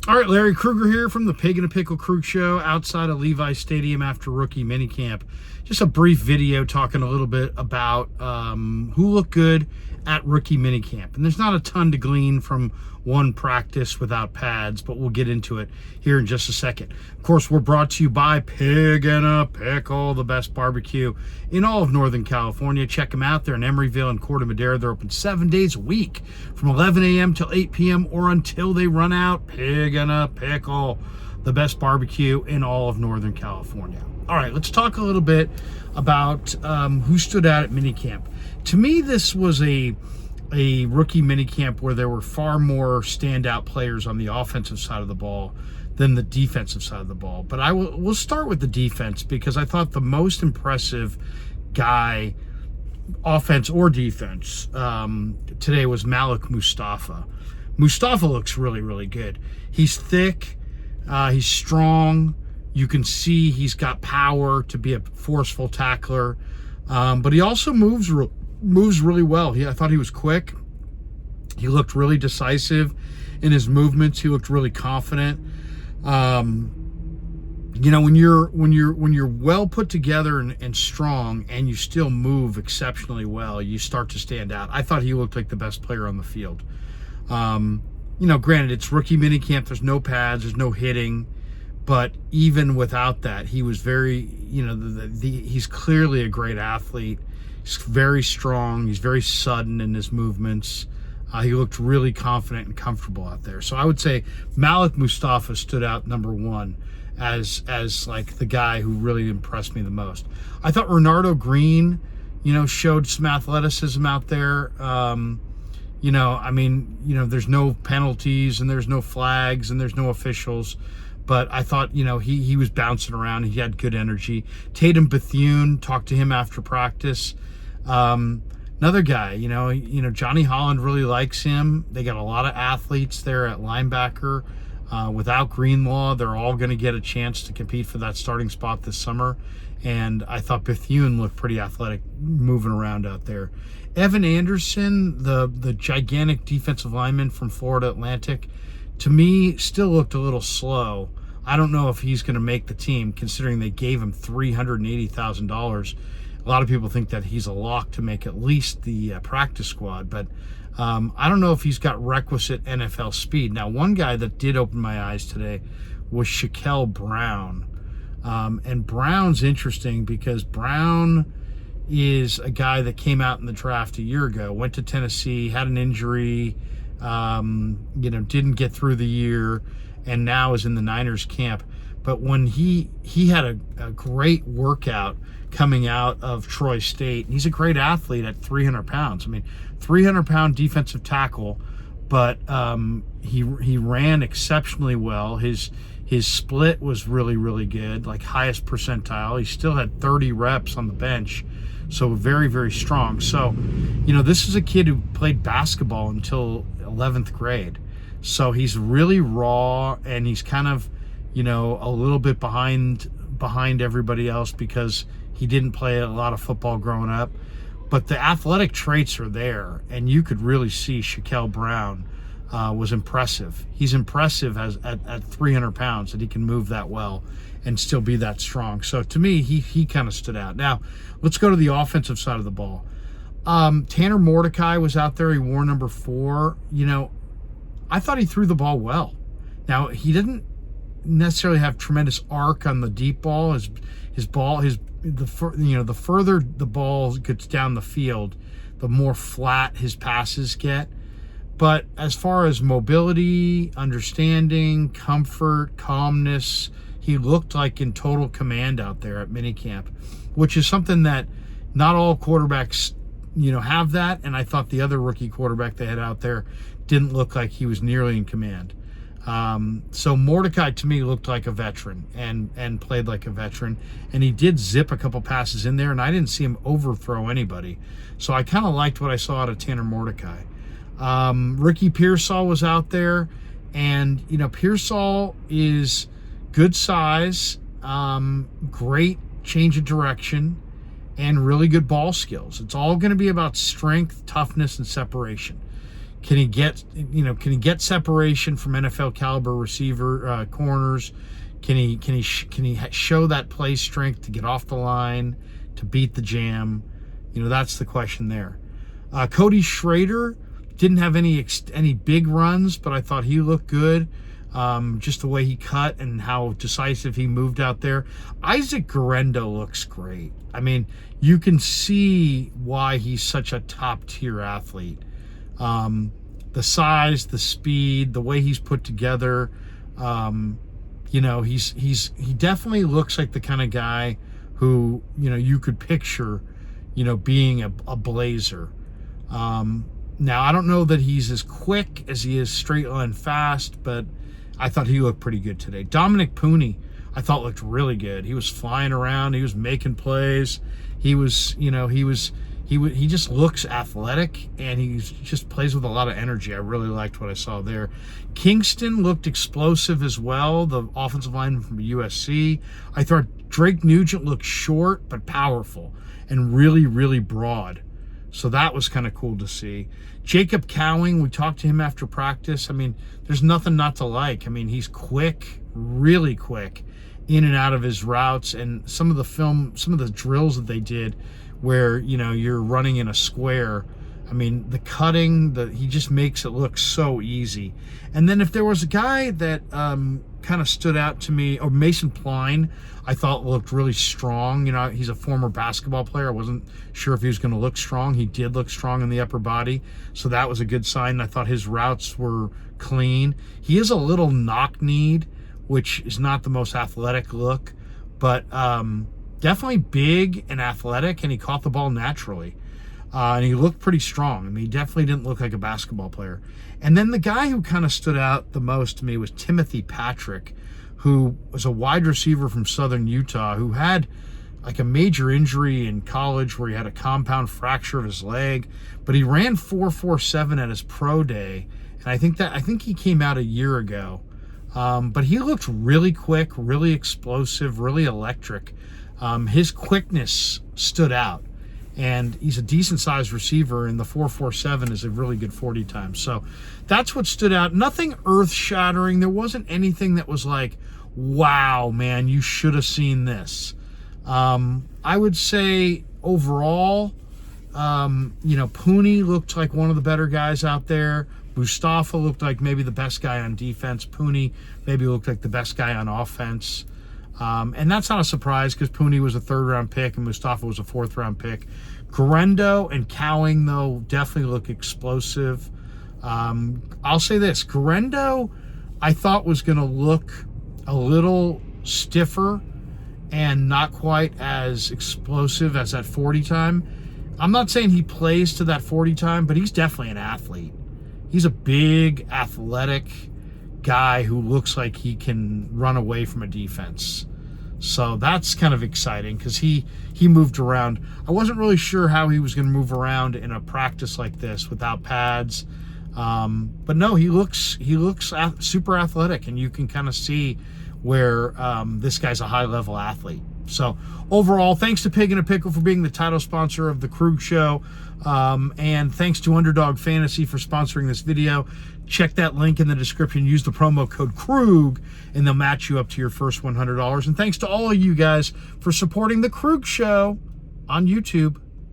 All right, Larry Kruger here from the Pig and a Pickle Krug Show outside of Levi Stadium after rookie minicamp. Just a brief video talking a little bit about who looked good at rookie minicamp. And there's not a ton to glean from one practice without pads, but we'll get into it here in just a second. Of course, we're brought to you by Pig and a Pickle, the best barbecue in all of Northern California. Check them out. They're in Emeryville and Corte Madera. They're open 7 days a week from 11 a.m. till 8 p.m. or until they run out. Pig and a Pickle, the best barbecue in all of Northern California. All right, let's talk a little bit about who stood out at minicamp. To me, this was a rookie minicamp where there were far more standout players on the offensive side of the ball than the defensive side of the ball. But we'll start with the defense because I thought the most impressive guy, offense or defense, today was Malik Mustapha. Mustapha looks really, really good. He's thick, he's strong. You can see he's got power to be a forceful tackler, but he also moves really well. I thought he was quick. He looked really decisive in his movements. He looked really confident. You know, when you're well put together and strong, and you still move exceptionally well, you start to stand out. I thought he looked like the best player on the field. You know, granted, it's rookie minicamp. There's no pads. There's no hitting. But even without that, he was very, you know, he's clearly a great athlete. He's very strong. He's very sudden in his movements. He looked really confident and comfortable out there. So I would say Malik Mustapha stood out number one as like the guy who really impressed me the most. I thought Renardo Green, you know, showed some athleticism out there. You know, I mean, you know, there's no penalties and there's no flags and there's no officials. But I thought, you know, he was bouncing around. He had good energy. Tatum Bethune, talked to him after practice. Another guy, you know, Johnny Holland really likes him. They got a lot of athletes there at linebacker. Without Greenlaw, they're all going to get a chance to compete for that starting spot this summer. And I thought Bethune looked pretty athletic moving around out there. Evan Anderson, the gigantic defensive lineman from Florida Atlantic, to me still looked a little slow. I don't know if he's going to make the team, considering they gave him $380,000. A lot of people think that he's a lock to make at least the practice squad, but I don't know if he's got requisite NFL speed. Now, one guy that did open my eyes today was Shaquille Brown. And Brown's interesting because Brown is a guy that came out in the draft a year ago, went to Tennessee, had an injury, you know, didn't get through the year, and now is in the Niners camp. But when he had a great workout coming out of Troy State, and he's a great athlete at 300 pounds. I mean, 300-pound defensive tackle, but he ran exceptionally well. His split was really, really good, like highest percentile. He still had 30 reps on the bench, so very, very strong. So, you know, this is a kid who played basketball until 11th grade. So he's really raw, and he's kind of, you know, a little bit behind everybody else because he didn't play a lot of football growing up. But the athletic traits are there, and you could really see Shaquille Brown was impressive. He's impressive at 300 pounds that he can move that well and still be that strong. So to me, he kind of stood out. Now, let's go to the offensive side of the ball. Tanner Mordecai was out there. He wore number 4. You know, I thought he threw the ball well. Now, he didn't necessarily have tremendous arc on the deep ball. The further the ball gets down the field, the more flat his passes get. But as far as mobility, understanding, comfort, calmness, he looked like in total command out there at minicamp, which is something that not all quarterbacks, you know, have that. And I thought the other rookie quarterback they had out there didn't look like he was nearly in command. So Mordecai to me looked like a veteran and played like a veteran, and he did zip a couple passes in there, and I didn't see him overthrow anybody. So I kind of liked what I saw out of Tanner Mordecai. Ricky Pearsall was out there, and you know, Pearsall is good size, great change of direction, and really good ball skills. It's all going to be about strength, toughness, and separation. Can he get separation from NFL caliber receiver corners? Can he show that play strength to get off the line, to beat the jam? That's the question there. Cody Schrader didn't have any big runs, but I thought he looked good. Just the way he cut and how decisive he moved out there. Isaac Guerendo looks great. I mean, you can see why he's such a top-tier athlete. The size, the speed, the way he's put together. He definitely looks like the kind of guy who, you could picture, being a blazer. Now, I don't know that he's as quick as he is straight line fast, but I thought he looked pretty good today. Dominic Pooney, I thought looked really good. He was flying around. He was making plays. He just looks athletic, and he just plays with a lot of energy. I really liked what I saw there. Kingston looked explosive as well, the offensive lineman from USC. I thought Drake Nugent looked short but powerful and really, really broad. So that was kind of cool to see. Jacob Cowing, we talked to him after practice. I mean, there's nothing not to like. I mean, he's quick, really quick, in and out of his routes. And some of the drills that they did where, you're running in a square, I mean, the cutting, he just makes it look so easy. And then if there was a guy that kind of stood out to me, or Mason Pline, I thought looked really strong. He's a former basketball player. I wasn't sure if he was going to look strong. He did look strong in the upper body, so that was a good sign. I thought his routes were clean. He is a little knock-kneed, which is not the most athletic look, but definitely big and athletic, and he caught the ball naturally. And he looked pretty strong. I mean, he definitely didn't look like a basketball player. And then the guy who kind of stood out the most to me was Timothy Patrick, who was a wide receiver from Southern Utah who had like a major injury in college where he had a compound fracture of his leg, but he ran 4.47 at his pro day. And I think he came out a year ago. But he looked really quick, really explosive, really electric. His quickness stood out. And he's a decent-sized receiver, and the 4.47 is a really good 40 time. So that's what stood out. Nothing earth-shattering. There wasn't anything that was like, wow, man, you should have seen this. I would say overall, Pooney looked like one of the better guys out there. Mustapha looked like maybe the best guy on defense. Pooney maybe looked like the best guy on offense. And that's not a surprise because Pooney was a third-round pick and Mustapha was a fourth-round pick. Guerendo and Cowing, though, definitely look explosive. I'll say this. Guerendo, I thought, was going to look a little stiffer and not quite as explosive as that 40 time. I'm not saying he plays to that 40 time, but he's definitely an athlete. He's a big, athletic guy who looks like he can run away from a defense. So that's kind of exciting because he moved around. I wasn't really sure how he was going to move around in a practice like this without pads. But no, he looks super athletic, and you can kind of see where this guy's a high-level athlete. So overall, thanks to Pig in a Pickle for being the title sponsor of the Krug Show. And thanks to Underdog Fantasy for sponsoring this video. Check that link in the description. Use the promo code Krug, and they'll match you up to your first $100. And thanks to all of you guys for supporting the Krug Show on YouTube.